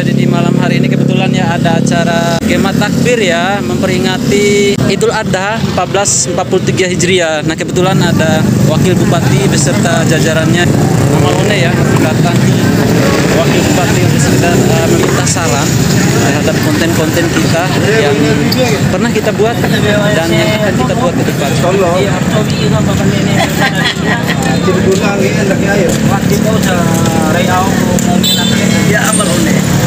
jadi di malam hari ini kebetulan ya ada acara Kema Takbir ya, memperingati Idul Adha 1443 Hijriah. Nah kebetulan ada Wakil Bupati beserta jajarannya Amalone ya mendatangi Wakil Bupati untuk sekedar meminta saran terhadap konten-konten kita yang pernah kita buat dan yang akan kita buat ke depan. Ya Amalone.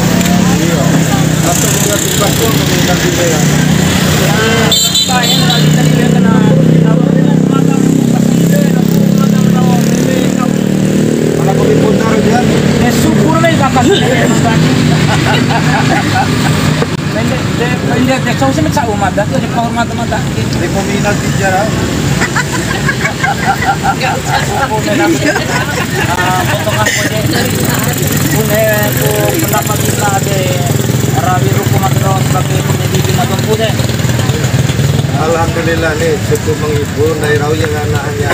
Alhamdulillah nih cukup menghibur dari Rau yang anaknya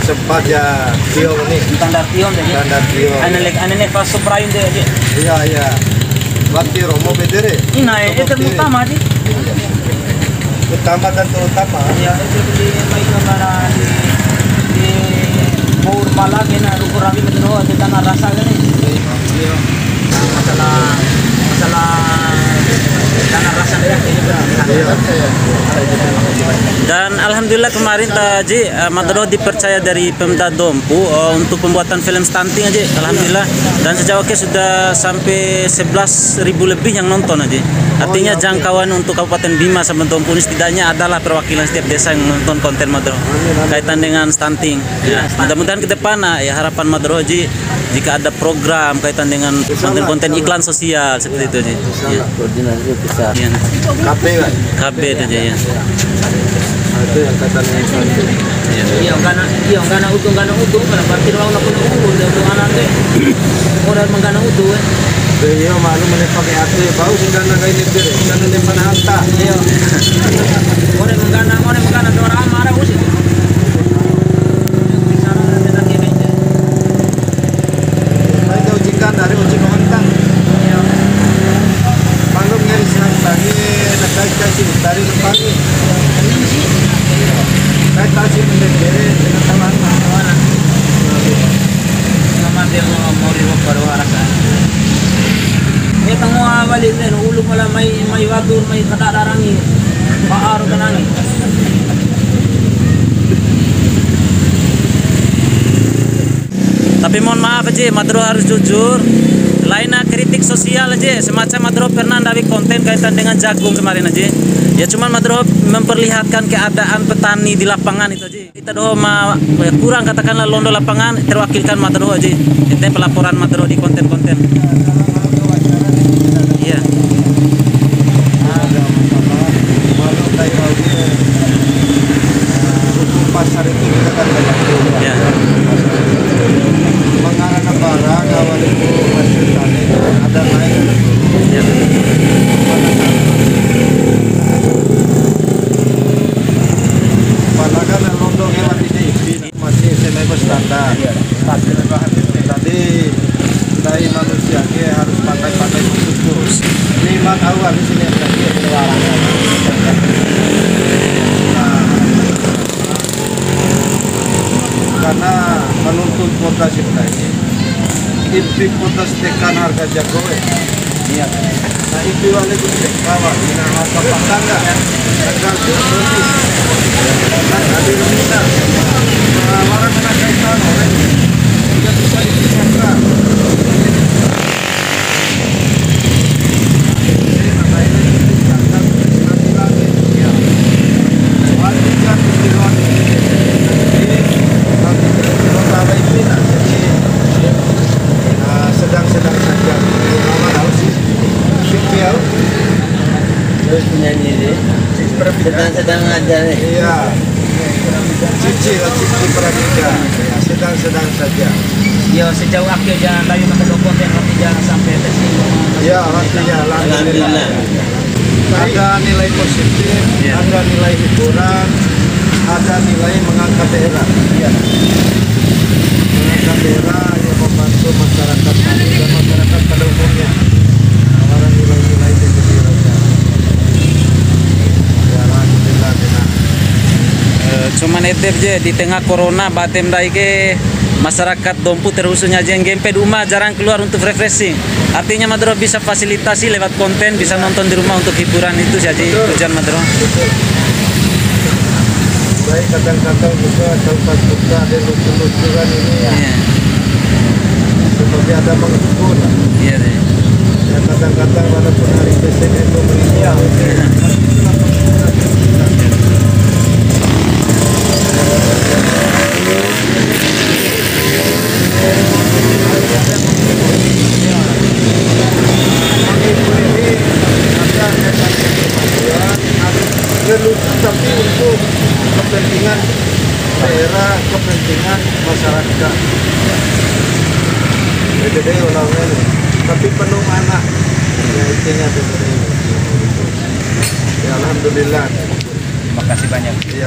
sempat ya Tio nih Standar Tio deh. standar Tio. Aneh pas suprain deh. Iya iya. Bakti Romo bedere. Ini itu utama sih. Utama dan terutama. Ya itu di mai mana di Bur Malang ini ruko rami metro di tanah rasa kan ini. Masalah tanah rasa ya ini Dan alhamdulillah kemarin Taji Madro dipercaya dari Pemda Dompu untuk pembuatan film stunting aja. Alhamdulillah dan sejauh ini sudah sampai 11.000 lebih yang nonton aja. Artinya jangkauan untuk Kabupaten Bima sama Dompu ini setidaknya adalah perwakilan setiap desa yang menonton konten Madro kaitan dengan stunting. Ya, mudah-mudahan ke depan ya harapan Madro Haji jika ada program kaitan dengan konten-konten iklan sosial seperti itu aja. Ya. Koordinasi besar. Ya. KB kan? KB aja ya. Itu yang katanya iya enggak utuh karena parkir orang nak punya utuh untuk anak deh. Orang menggana utuh Iya malu pakai hati bau sudah naga ini deh dan ini mana hantar. Iya. Orang menggana orang marah usik. Mereka ujikan dari uji komentar. Malum yang siang tadi nakai kasih dari depan. Naik kasih mendekere dengan tawanan. Nama dia mau dibawa baru rasa. Ini tengah balik nih, ulu malah mai wadur mai kata darangi, bahar kenangi. Tapi mohon maaf aja, Madro harus jujur. Lainnya kritik sosial aja, semacam Madro pernah dari konten kaitan dengan jagung kemarin aja. Ya cuman Madro memperlihatkan keadaan petani di lapangan itu aja. Kita doa kurang katakanlah londo lapangan terwakilkan Madro aja. Itu pelaporan Madro di konten-konten. Iya. Pasar itu kita kan Ya. mengarahkan barang awal itu hasil tani ada naik ada turun. Ya. Padahal londo hewan ini masih semi standar. Tadi dari manusia harus pandai-pandai bersyukur. 5 awal di sini lagi pewarangan. Karena menuntut kota kita ini inti kota tekan harga jago iya. Nah itu wale itu kawan ini harga pangkanga harga dosis dan ada Indonesia orang kena kaitan orang tidak bisa disentra sedang-sedang saja. Terus penyanyi ini sedang-sedang aja. Iya. Cici Pradika. Ya, sedang-sedang saja. Ya sejauh akhir jangan lagi masuk konten nanti jangan sampai tersinggung. Ya, alhamdulillah. Ada nilai positif, ada nilai hiburan, ada nilai mengangkat daerah. Iya. Mengangkat daerah yang membantu masyarakat kami dan masyarakat pada umumnya. batem je di tengah corona batem dai ke masyarakat Dompu terkhususnya yang gempe di rumah jarang keluar untuk refreshing. Artinya Madro bisa fasilitasi lewat konten, bisa nonton di rumah untuk hiburan itu saja tujuan Madro. Baik kadang-kadang juga tempat buka ada lucu-lucuan ini ya. Iya. Seperti ada menghibur. Iya deh. Ya kadang-kadang walaupun hari besok itu berinya. Tapi untuk kepentingan daerah, kepentingan masyarakat. Jadi orangnya ini, tapi penuh anak. Ya intinya seperti ini. Ya alhamdulillah. Terima kasih banyak. Iya.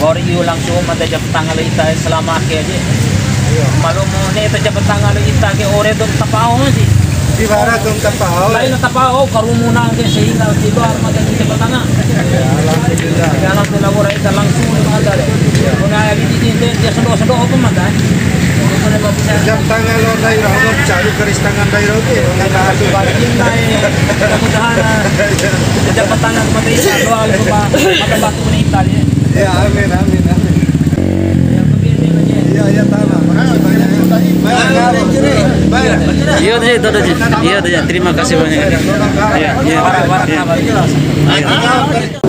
Wah iyo langsung mata jab tanggal ita selama ke aja. Iya. Malu mo ne ita jab tanggal ita ke ore dong tapao sih. Di mana dong tapao? Lain tapao karumunan ke sehingga di luar mata jab tanggal. Ya alhamdulillah. Ya alhamdulillah ora ita langsung le ada deh. Kuna ya di dia sedo-sedo apa mata. Mana bisa Jam tangan lo daerah, lo cari keris tangan daerah itu. Nggak ada bagian lain. Mudah-mudahan jab tangan mata ita doa lupa mata batu menita ya. Ya amin amin amin. Ya begini aja. Iya iya tanah. Makasih banyak. Baik. Iya deh, itu aja. Iya deh, terima kasih banyak. Iya, iya.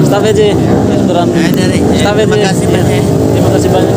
Staf aja, restoran. Staf aja. Terima kasih banyak.